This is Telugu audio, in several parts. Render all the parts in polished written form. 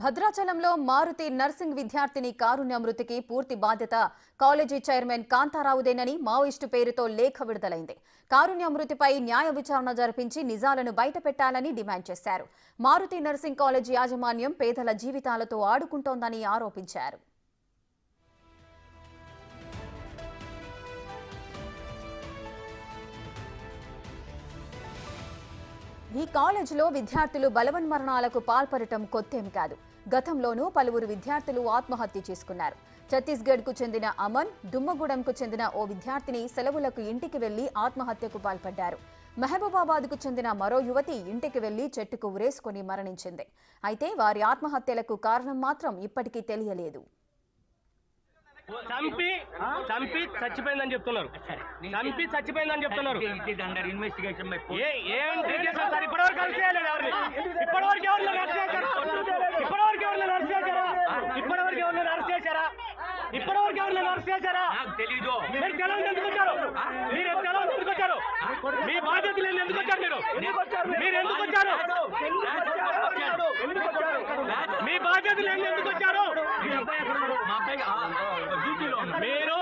భద్రాచలంలో మారుతి నర్సింగ్ విద్యార్థిని కారుణ్య మృతికి పూర్తి బాధ్యత కాలేజీ చైర్మన్ కాంతారావుదేనని మావోయిస్టు పేరుతో లేఖ విడుదలైంది. కారుణ్య మృతిపై న్యాయ విచారణ జరిపించి నిజాలను బయటపెట్టాలని డిమాండ్ చేశారు. మారుతి నర్సింగ్ కాలేజీ యాజమాన్యం పేదల జీవితాలతో ఆడుకుంటోందని ఆరోపించారు. ఈ కాలేజీలో విద్యార్థులు బలవన్మరణాలకు పాల్పడటం కొత్తేమి కాదు. గతంలోనూ పలువురు విద్యార్థులు ఆత్మహత్య చేసుకున్నారు. ఛత్తీస్గఢ్కు చెందిన అమన్, దుమ్మగూడెంకు చెందిన ఓ విద్యార్థిని సెలవులకు ఇంటికి వెళ్లి ఆత్మహత్యకు పాల్పడ్డారు. మహబూబాబాద్కు చెందిన మరో యువతి ఇంటికి వెళ్లి చెట్టుకు ఉరేసుకుని మరణించింది. అయితే వారి ఆత్మహత్యలకు కారణం మాత్రం ఇప్పటికీ తెలియలేదు. చచ్చిపోయిందని చెప్తున్నారు. తెలీదు. మీ బాధ్యతలు ఎందుకు వచ్చారు? మీరు ఎందుకు వచ్చారు? మీ బాధ్యతలు ఎందుకు వచ్చారు? మీరు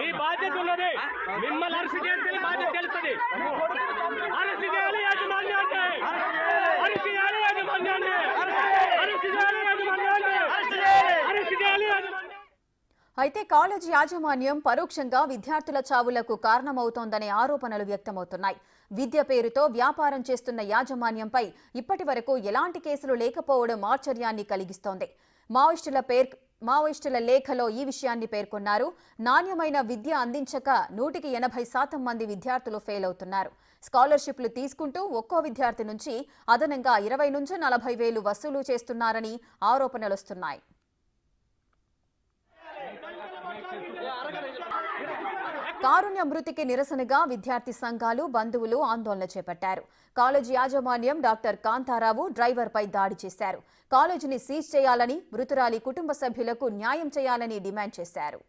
మీ బాధ్యత ఉన్నది. మిమ్మల్ని అరెస్ట్ చేస్తే బాధ్యత తెలుస్తుంది. అరెస్ట్ చేయాలి యాజమాన్యాన్ని. అరెస్ట్ చేయాలి యాజమాన్యాన్ని. అరెస్ట్ చేయాలి యాజమాన్యాన్ని. అరెస్ట్ చేయాలి యాజమాన్యాన్ని. అయితే కాలేజీ యాజమాన్యం పరోక్షంగా విద్యార్థుల చావులకు కారణమవుతోందనే ఆరోపణలు వ్యక్తమవుతున్నాయి. విద్య పేరుతో వ్యాపారం చేస్తున్న యాజమాన్యంపై ఇప్పటి వరకు ఎలాంటి కేసులు లేకపోవడం ఆశ్చర్యాన్ని కలిగిస్తోంది. మావోయిస్టుల లేఖలో ఈ విషయాన్ని పేర్కొన్నారు. నాణ్యమైన విద్య అందించక 180% మంది విద్యార్థులు ఫెయిల్ అవుతున్నారు. స్కాలర్షిప్లు తీసుకుంటూ ఒక్కో విద్యార్థి నుంచి అదనంగా 20 నుంచి 40 వేలు వసూలు చేస్తున్నారని ఆరోపణలొస్తున్నాయి. కారుణ్య మృతికి నిరసనగా విద్యార్థి సంఘాలు, బంధువులు ఆందోళన చేపట్టారు. కాలేజీ యాజమాన్యం డాక్టర్ కాంతారావు డ్రైవర్పై దాడి చేశారు. కాలేజీని సీజ్ చేయాలని, మృతురాలి కుటుంబ సభ్యులకు న్యాయం చేయాలని డిమాండ్ చేశారు.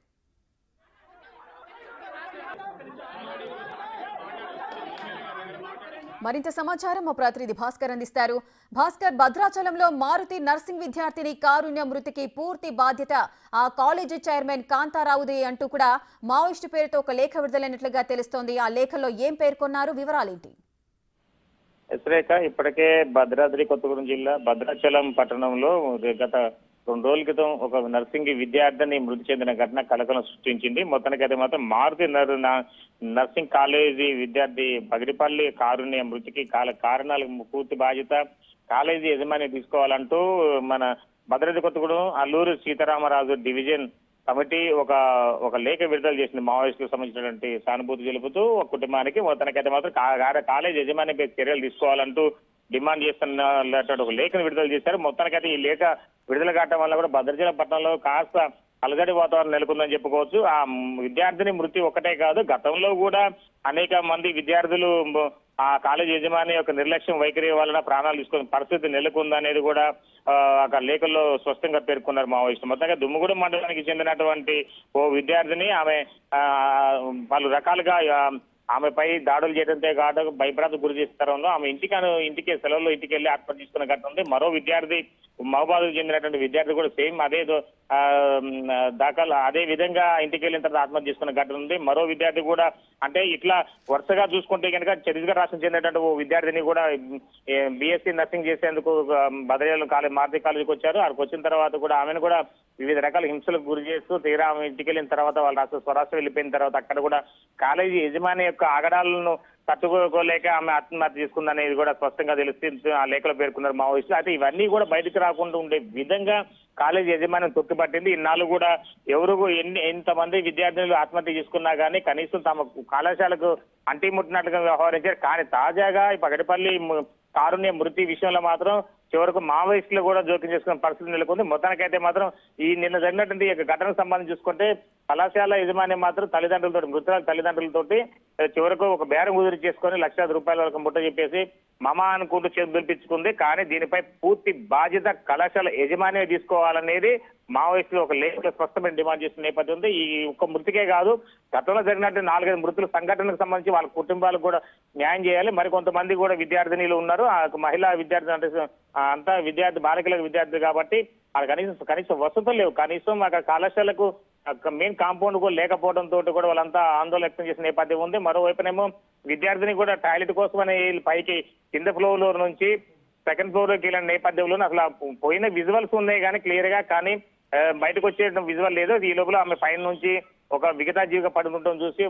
మరింత సమాచారం మా ప్రతినిధి భాస్కర్ అందిస్తారు. భాస్కర్, భద్రాచలంలో మారుతి నర్సింగ్ విద్యార్థిని కారుణ్య మృతికి పూర్తి బాధ్యత ఆ కాలేజీ చైర్మన్ కాంతారావుదే అంటూ కూడా మావోయిస్టు పేరుతో ఒక లేఖ విడుదలైనట్లుగా తెలుస్తోంది. ఆ లేఖలో ఏం పేర్కొన్నారు? వివరాలేంటి? రేఖ, ఇప్పటికే భద్రాద్రి కొత్తగూడెం జిల్లా భద్రాచలం పట్టణంలో గత 2 రోజుల క్రితం ఒక నర్సింగ్ విద్యార్థిని మృతి చెందిన ఘటన కలకలం సృష్టించింది. మొత్తానికైతే మాత్రం మారుతి నర్సింగ్ కాలేజీ విద్యార్థి పగిడిపల్లి కారుణ్య మృతికి కారణాలకు పూర్తి బాధ్యత కాలేజీ యజమాని తీసుకోవాలంటూ మన భద్రాద్రి కొత్తగూడెం అల్లూరు సీతారామరాజు డివిజన్ కమిటీ ఒక లేఖ విడుదల చేసింది. మావోయిస్టులకు సంబంధించినటువంటి సానుభూతి తెలుపుతూ ఒక కుటుంబానికి మొత్తానికైతే మాత్రం కాలేజీ యజమానిపై చర్యలు తీసుకోవాలంటూ డిమాండ్ చేస్తున్నటువంటి ఒక లేఖను విడుదల చేశారు. మొత్తానికైతే ఈ లేఖ విడుదల కావడం వల్ల కూడా భద్రాచలం పట్టణంలో కాస్త అలజడి వాతావరణం నెలకొందని చెప్పుకోవచ్చు. ఆ విద్యార్థిని మృతి ఒకటే కాదు, గతంలో కూడా అనేక మంది విద్యార్థులు ఆ కాలేజీ యజమాని యొక్క నిర్లక్ష్యం వైఖరి వలన ప్రాణాలు తీసుకునే పరిస్థితి నెలకొందనేది కూడా ఆ లేఖల్లో స్పష్టంగా పేర్కొన్నారు మావోయిస్టులు. మొత్తంగా దుమ్మగూడెం మండలానికి చెందినటువంటి ఓ విద్యార్థిని ఆమె పలు రకాలుగా ఆమెపై దాడులు చేయడంతో కాదు భయభ్రాంతికి గురి చేస్తారంలో ఆమె ఇంటికి సెలవుల్లో ఇంటికి వెళ్లి ఆత్మహత్య చేసుకున్న ఘటన ఉంది. మరో విద్యార్థి మహబూబాద్కు చెందినటువంటి విద్యార్థి కూడా సేమ్ అదే విధంగా ఇంటికి వెళ్ళిన తర్వాత ఆత్మహత్య చేసుకున్న ఘటన ఉంది. మరో విద్యార్థి కూడా అంటే ఇట్లా వరుసగా చూసుకుంటే కనుక ఛత్తీస్గఢ్ రాష్ట్రం చెందినటువంటి ఓ విద్యార్థిని కూడా బీఎస్సీ నర్సింగ్ చేసేందుకు భద్రాచలం మారుతి కాలేజీకి వచ్చారు. అక్కడికి వచ్చిన తర్వాత కూడా ఆమెను కూడా వివిధ రకాల హింసలకు గురి చేస్తూ తీరా ఆమె ఇంటికి వెళ్ళిన తర్వాత వాళ్ళ స్వరాష్ట్రం వెళ్ళిపోయిన తర్వాత అక్కడ కూడా కాలేజీ యజమాని యొక్క ఆగడాలను తట్టుకోలేక ఆమె ఆత్మహత్య చేసుకుందనేది కూడా స్పష్టంగా తెలుస్తుంది. ఆ లేఖలో పేర్కొన్నారు మావోయిస్టులు. అయితే ఇవన్నీ కూడా బయటకు రాకుండా ఉండే విధంగా కాలేజీ యజమాని తొక్కిపట్టింది. ఇన్నాళ్ళు కూడా ఎవరు ఎంతమంది విద్యార్థులు ఆత్మహత్య చేసుకున్నా కానీ కనీసం తమ కళాశాలకు అంటిముట్టినట్టుగా వ్యవహరించారు. కానీ తాజాగా ఈ పగడిపల్లి కారుణ్య మృతి విషయంలో మాత్రం చివరకు మావోయిస్టులు కూడా జోక్యం చేసుకునే పరిస్థితి నెలకొంది. మొత్తానికైతే మాత్రం ఈ నిన్న జరిగినటువంటి ఘటనకు సంబంధించి చూసుకుంటే కళాశాల యజమాని మాత్రం మృతురాల తల్లిదండ్రులతోటి చివరకు ఒక బేరం కుదిరి చేసుకుని ₹1,00,000 వరకు ముట్ట చెప్పేసి మమ అనుకుంటూ చేతులు పిలిపించుకుంది. కానీ దీనిపై పూర్తి బాధ్యత కళాశాల యజమాని తీసుకోవాలనేది మావోయిస్టులు ఒక లేఖ స్పష్టమైన డిమాండ్ చేస్తున్న నేపథ్యం ఉంది. ఈ ఒక్క మృతికే కాదు, గతంలో జరిగినట్టు 4-5 మృతుల సంఘటనకు సంబంధించి వాళ్ళ కుటుంబాలకు కూడా న్యాయం చేయాలి. మరి కొంతమంది కూడా విద్యార్థినిలు ఉన్నారు, ఆ మహిళా విద్యార్థి అంటే అంతా విద్యార్థి బాలికలకు విద్యార్థి కాబట్టి వాళ్ళ కనీసం వసతులు లేవు. కనీసం అక్కడ కళాశాలకు మెయిన్ కాంపౌండ్ కూడా లేకపోవడం తోటి కూడా వాళ్ళంతా ఆందోళన వ్యక్తం చేసిన నేపథ్యం ఉంది. మరోవైపునేమో విద్యార్థిని కూడా టాయిలెట్ కోసమని పైకి కింద ఫ్లోర్ నుంచి సెకండ్ ఫ్లోర్ లోకి వెళ్ళిన నేపథ్యంలో అసలు పోయిన విజువల్స్ ఉన్నాయి కానీ క్లియర్ గా, కానీ బయటకు వచ్చే విజువల్ లేదు. ఈ లోపల ఆమె పైన నుంచి ఒక విగతా జీవిగా పడుతుండటం చూసి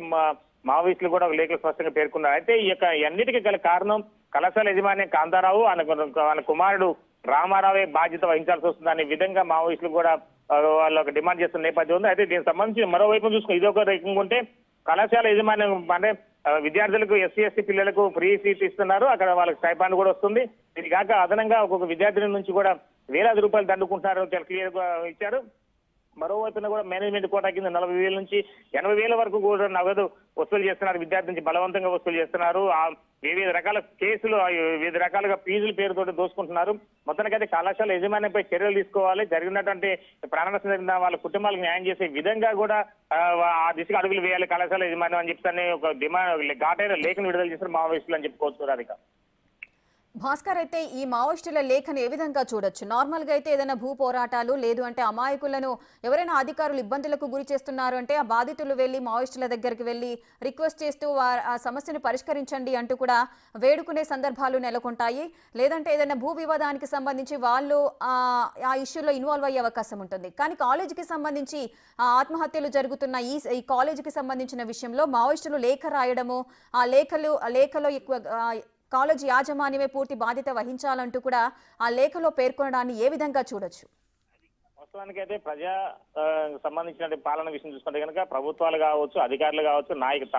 మావోయిస్టులు కూడా ఒక లేఖలు స్పష్టంగా పేర్కొన్నారు. అయితే ఈ యొక్క అన్నిటికీ గల కారణం కళాశాల యజమాని కాంతారావు, ఆయన కుమారుడు రామారావే బాధ్యత వహించాల్సి వస్తుంది అనే విధంగా మావోయిస్టులు కూడా వాళ్ళు ఒక డిమాండ్ చేస్తున్న నేపథ్యం ఉంది. అయితే దీనికి సంబంధించి మరోవైపు చూసుకుని ఇది ఒక రకంగా ఉంటే కళాశాల యజమాని అంటే విద్యార్థులకు ఎస్సీ పిల్లలకు ఫ్రీ సీట్ ఇస్తున్నారు, అక్కడ వాళ్ళకి స్టైపాండ్ కూడా వస్తుంది. ఇది కాక అదనంగా ఒక్కొక్క విద్యార్థిని నుంచి కూడా వేలాది రూపాయలు దండుకుంటారు క్లియర్ గా ఇచ్చారు. మరోవైపున కూడా మేనేజ్మెంట్ కోటా కింద 40,000 నుంచి 80,000 వరకు కూడా నగదు వసూలు చేస్తున్నారు, విద్యార్థి నుంచి బలవంతంగా వసూలు చేస్తున్నారు. వివిధ రకాల కేసులు వివిధ రకాలుగా ఫీజుల పేరుతో దోసుకుంటున్నారు. మొత్తానికైతే కళాశాల యజమానిపై చర్యలు తీసుకోవాలి, జరిగినటువంటి ప్రాణ నష్టం జరిగిన వాళ్ళ కుటుంబాలకు న్యాయం చేసే విధంగా కూడా ఆ దిశగా అడుగులు వేయాలి కళాశాల యజమాని అని చెప్తానే ఒక డిమాండ్ ఘాటైన లేఖను విడుదల చేసిన మావోయిస్టులు అని చెప్పుకోవచ్చు. రాధిక, భాస్కర్, అయితే ఈ మావోయిస్టుల లేఖను ఏ విధంగా చూడొచ్చు? నార్మల్గా అయితే ఏదైనా భూ పోరాటాలు లేదు అంటే అమాయకులను ఎవరైనా అధికారులు ఇబ్బందులకు గురి చేస్తున్నారు అంటే ఆ బాధితులు వెళ్ళి మావోయిస్టుల దగ్గరికి వెళ్ళి రిక్వెస్ట్ చేస్తూ ఆ సమస్యను పరిష్కరించండి అంటూ కూడా వేడుకునే సందర్భాలు నెలకొంటాయి. లేదంటే ఏదైనా భూ వివాదానికి సంబంధించి వాళ్ళు ఆ ఇష్యూలో ఇన్వాల్వ్ అయ్యే అవకాశం ఉంటుంది. కానీ కాలేజీకి సంబంధించి ఆత్మహత్యలు జరుగుతున్న ఈ కాలేజీకి సంబంధించిన విషయంలో మావోయిస్టులు లేఖ రాయడము, ఆ లేఖలో ఎక్కువ కాలేజీ యాజమాన్యమే పూర్తి బాధ్యత వహించాలంటూ కూడా ఆ లేఖలో పేర్కొనడాన్ని ఏ విధంగా చూడొచ్చు? వాస్తవానికి అయితే ప్రజా సంబంధించిన పాలన విషయం చూసుకుంటే కనుక ప్రభుత్వాలు కావచ్చు, అధికారులు కావచ్చు,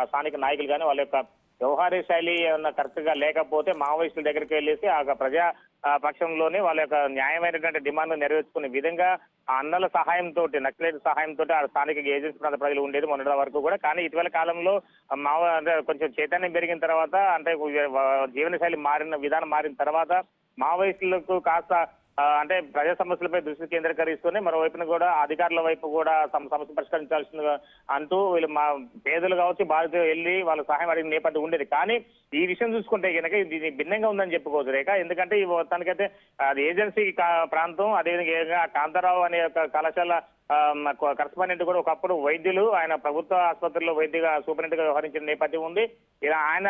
స్థానిక నాయకులు కానీ వాళ్ళ యొక్క వ్యవహార శైలి ఏమన్నా కరెక్ట్ గా లేకపోతే మావోయిస్టుల దగ్గరికి వెళ్ళేసి ఆ ప్రజా పక్షంలోనే వాళ్ళ యొక్క న్యాయమైనటువంటి డిమాండ్ నెరవేర్చుకునే విధంగా ఆ అన్నల సహాయంతో, నక్సలైట్ సహాయంతో ఆ స్థానిక ఏజెన్సీ ప్రాంత ప్రజలు ఉండేది మొన్నటి వరకు కూడా. కానీ ఇటీవల కాలంలో అంటే కొంచెం చైతన్యం పెరిగిన తర్వాత, అంటే జీవనశైలి విధానం మారిన తర్వాత మావోయిస్టులకు కాస్త అంటే ప్రజా సమస్యలపై దృష్టి కేంద్రీకరిస్తూనే మరోవైపున కూడా అధికారుల వైపు కూడా సమస్య పరిష్కరించాల్సిందిగా అంటూ వీళ్ళు మా పేదలు కావచ్చు బాధితులు వెళ్ళి వాళ్ళ సహాయం అడిగిన నేపథ్యం ఉండేది. కానీ ఈ విషయం చూసుకుంటే కనుక ఇది భిన్నంగా ఉందని చెప్పుకోవచ్చు రేఖ. ఎందుకంటే ఈ మొత్తానికైతే అది ఏజెన్సీ ప్రాంతం, అదేవిధంగా కాంతారావు అనే కళాశాల కరస్పాండెంట్ కూడా ఒకప్పుడు వైద్యులు, ఆయన ప్రభుత్వ ఆసుపత్రిలో వైద్యుగా సూపరింటెండెంట్ గా వ్యవహరించిన నేపథ్యం ఉంది. ఇలా ఆయన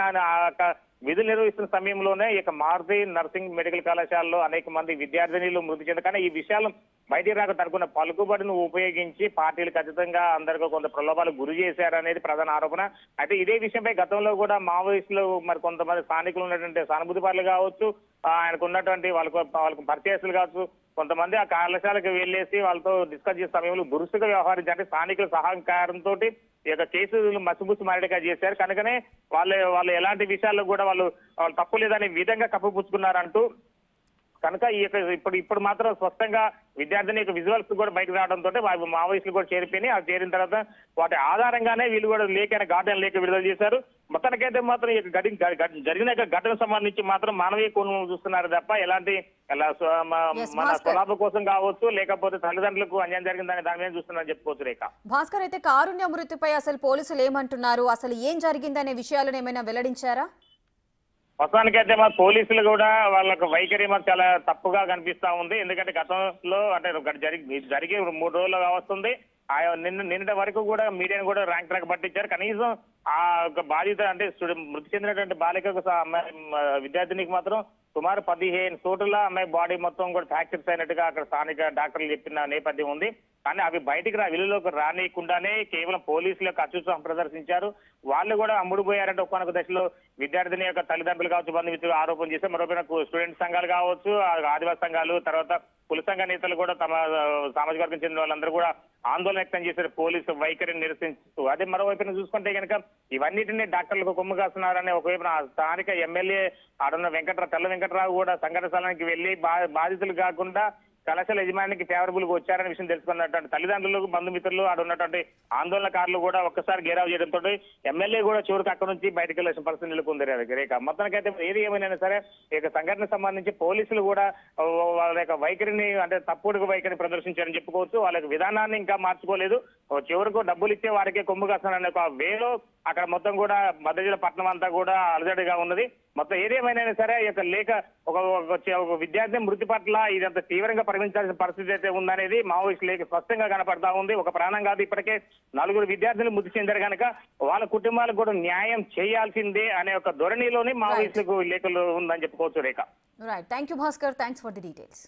విధులు నిర్వహిస్తున్న సమయంలోనే ఇక మారుతి నర్సింగ్ మెడికల్ కళాశాలలో అనేక మంది విద్యార్థినులు మృతి చెందారు. కానీ ఈ విషయాలు బయటికి రాక తనకున్న పలుకుబడిని ఉపయోగించి పార్టీలు ఖచ్చితంగా అందరికీ కొంత ప్రలోభాలకు గురి చేశారనేది ప్రధాన ఆరోపణ. అయితే ఇదే విషయంపై గతంలో కూడా మావోయిస్టులు మరి కొంతమంది స్థానికులు ఉన్నటువంటి సానుభూతి పరులు కావచ్చు, ఆయనకు ఉన్నటువంటి వాళ్ళకు పరిచయస్తులు కావచ్చు, కొంతమంది ఆ కళాశాలకు వెళ్ళేసి వాళ్ళతో డిస్కస్ చేసే సమయంలో దురుసుగా వ్యవహరించాలంటే స్థానికుల సహకారంతో ఈ యొక్క కేసులు మసిబుసి మారేడుగా చేశారు. కనుకనే వాళ్ళు ఎలాంటి విషయాల్లో కూడా వాళ్ళు తప్పు లేదనే విధంగా కప్పుపుచ్చుకున్నారంటూ కనుక ఈ యొక్క ఇప్పుడు మాత్రం స్పష్టంగా విద్యార్థిని యొక్క విజువల్స్ కూడా బయటకు రావడంతో మావోయిస్టులు కూడా చేరిపోయినాయి. అది చేరిన తర్వాత వాటి ఆధారంగానే వీళ్ళు కూడా ఘాటైన లేఖ విడుదల చేశారు. మొత్తానికైతే మాత్రం ఈ జరిగిన ఘటన సంబంధించి మాత్రం మానవీయ కోణం చూస్తున్నారు తప్ప ఎలాంటి మన స్వలాభ కోసం కావచ్చు, లేకపోతే తల్లిదండ్రులకు అన్యాయం జరిగిందని దాని మీద చూస్తున్నారని చెప్పుకోవచ్చు రేఖ. భాస్కర్, అయితే కారుణ్య మృతిపై అసలు పోలీసులు ఏమంటున్నారు? అసలు ఏం జరిగిందనే విషయాలను ఏమైనా వెల్లడించారా? మొత్తానికైతే మా పోలీసులు కూడా వాళ్ళకు వైఖరి మాకు చాలా తప్పుగా కనిపిస్తా ఉంది. ఎందుకంటే గతంలో అంటే జరిగి 3 రోజులు వస్తుంది, నిన్నటి వరకు కూడా మీడియాను కూడా ర్యాంక్ ట్రాక్ పట్టించారు. కనీసం ఆ బాధిత అంటే మృతి చెందినటువంటి బాలికకు విద్యార్థినికి మాత్రం సుమారు 15 చోట్ల అమ్మాయి బాడీ మొత్తం కూడా ఫ్రాక్చర్స్ అయినట్టుగా అక్కడ స్థానిక డాక్టర్లు చెప్పిన నేపథ్యం ఉంది. కానీ అవి బయటికి వెలుగులోకి రానియకుండానే కేవలం పోలీసుల యొక్క అత్యుత్సాహం ప్రదర్శించారు. వాళ్ళు కూడా అమ్ముడుపోయారంటే ఒక్కొక్క దశలో విద్యార్థిని యొక్క తల్లిదండ్రులు కావచ్చు, బంధుమిత్రులు ఆరోపణ చేస్తే మరోపైన స్టూడెంట్ సంఘాలు కావచ్చు, ఆదివాసీ సంఘాలు, తర్వాత కుల సంఘ నేతలు కూడా తమ సామాజిక వర్గం చెందిన వాళ్ళందరూ కూడా ఆందోళన వ్యక్తం చేశారు పోలీసు వైఖరిని నిరసిస్తూ. అదే మరోవైపున చూసుకుంటే కనుక ఇవన్నిటినీ డాక్టర్లకు కొమ్ము కాస్తున్నారని ఒకవైపున స్థానిక ఎమ్మెల్యే ఆడున్న తెల్ల వెంకట్రావు కూడా సంఘటన స్థలానికి వెళ్లి బాధితులు కాకుండా కళాశాల యజమానికి ఫేవరబుల్ గా వచ్చారనే విషయం తెలుసుకున్నటువంటి తల్లిదండ్రులు, బంధుమిత్రులు, ఆడ ఉన్నటువంటి ఆందోళనకారులు కూడా ఒక్కసారి గేరావు చేయడంతో ఎమ్మెల్యే కూడా చివరికి అక్కడ నుంచి బయటకు వెళ్ళాల్సిన పరిస్థితి నెలకొంది రేఖ. మొత్తానికైతే ఏది ఏమైనా సరే ఈ యొక్క సంఘటనకు సంబంధించి పోలీసులు కూడా వాళ్ళ యొక్క వైఖరిని అంటే తప్పుడు వైఖరిని ప్రదర్శించారని చెప్పుకోవచ్చు. వాళ్ళ యొక్క విధానాన్ని ఇంకా మార్చుకోలేదు. చివరకు డబ్బులు ఇచ్చే వారికే కొమ్ము కాస్తాననే ఒక వేలో అక్కడ మొత్తం కూడా భద్రాచలం పట్టణం అంతా కూడా అలజడిగా ఉన్నది. మొత్తం ఏదేమైనా సరే ఈ యొక్క లేఖ ఒక విద్యార్థి మృతి పట్ల ఇదంతా తీవ్రంగా పరిగణించాల్సిన పరిస్థితి అయితే ఉందనేది మావోయిస్టు లేఖ స్పష్టంగా కనపడతా ఉంది. ఒక ప్రాణం కాదు, ఇప్పటికే 4 విద్యార్థులు మృతి చెందారు కనుక వాళ్ళ కుటుంబాలకు కూడా న్యాయం చేయాల్సిందే అనే ఒక ధోరణిలోని మావోయిస్టులకు లేఖలు ఉందని చెప్పుకోవచ్చు Rekha. Right, thank you Bhaskar, thanks for the details.